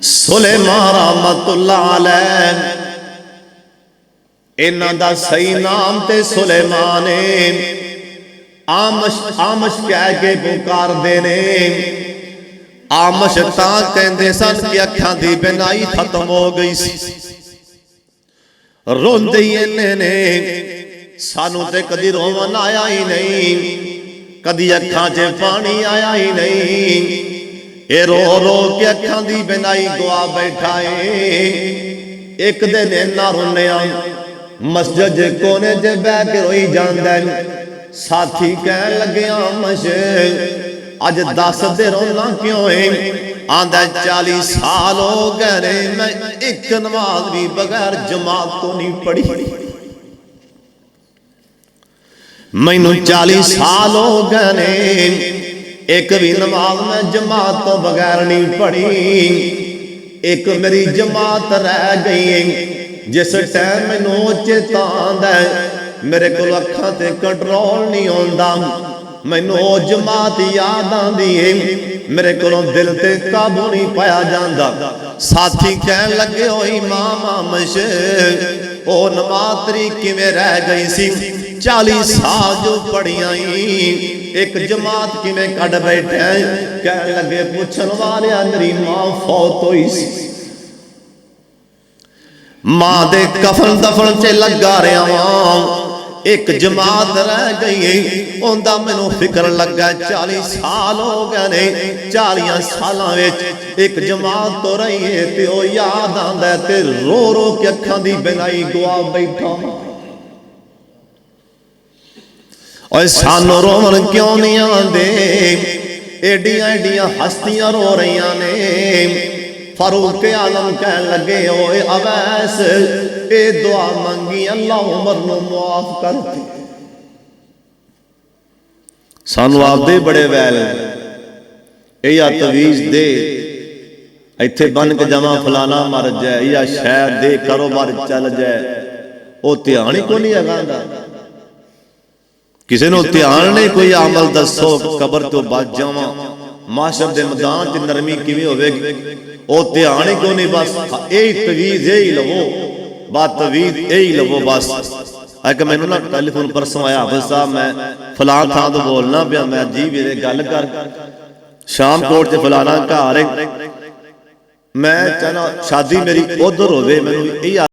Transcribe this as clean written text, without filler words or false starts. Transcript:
सुलेमान रहमतुल्लाह अलैह, इन्हां दा सही नाम ते सुलेमान है। आमश आमश कह के पुकारदे ने। आमश तां कहंदे सन कि अखां दी बिनाई खत्म हो गई सी। रोंदे ही इन्ने ने, सानू ते कदी रोवन आया ही नहीं, कदी अखां च पानी आया ही नहीं। ये रो रो के अखां दी बिनाई गवा बैठा है। एक दिन इन्ना रोने मस्जिद कोने च बह के रोई जांदा। साथी कह लगे आमश अज दस दे रोना क्यों है? आंदा 40 साल हो गए मैं एक नमाज भी बगैर जमात तो नहीं पढ़ी। मैनू 40 साल हो गए एक भी नमाज में जमात तो बगैर नहीं पढ़ी। एक मेरी जमात रह गई जिस टाइम मैनू चेता आंदा मेरे को अखां ते कंट्रोल नहीं आंदा। मैनू जमात याद आंदी है, मेरे को दिल ते काबू नहीं पाया जांदा। साथी कह लगे ओ इमाम आमश ओ नमाज तेरी किवें रह गई सी? 40 साल जो पढ़िया एक जमात किवें कढ़ बैठा? कह लगे पुछन वाले मेरी मां फौत हुई सी। मां दे कफन दफन च लगा रहा वां, एक जमात रह गई। ओंदा मैनू फिक्र लगा 40 साल हो गए ने, 40 सालों विच एक जमात तो रही है ते ओ याद आंदा ते रो रो के अखां दी बिनाई गवा बैठा। और सानू रोवन क्यों नहीं आंदे? एडियां एडियां हस्तियां रो रही ने। फारूक आलम कह लगे ओए अवैस ए दुआ मंगी अल्लाह उमर नू मुआफ कर दे। सानू आपदे बड़े वैल या तवीज दे इत्थे बन के जमा फलाना मर जाए या शहर दे कारोबार चल जाए, वो ध्यान ही को नहीं है। किसी ने ध्यान नहीं कोई अमल दसो कबर तो बच जावा, माशर दे मैदान च नरमी किवें होवेगी, वो ध्यान ही क्यों नहीं। बस यही तवीज यही लवो, बात तवीज यही लवो बस। अगर मैनू ना टेलीफोन परसों आया हाफिज साहब मैं फलां थां तो बोलना पिया, मैं जी वीरे गल कर शामकोट च फलाना घर है, मैं चाहना शादी मेरी उधर होवे, मैनू यही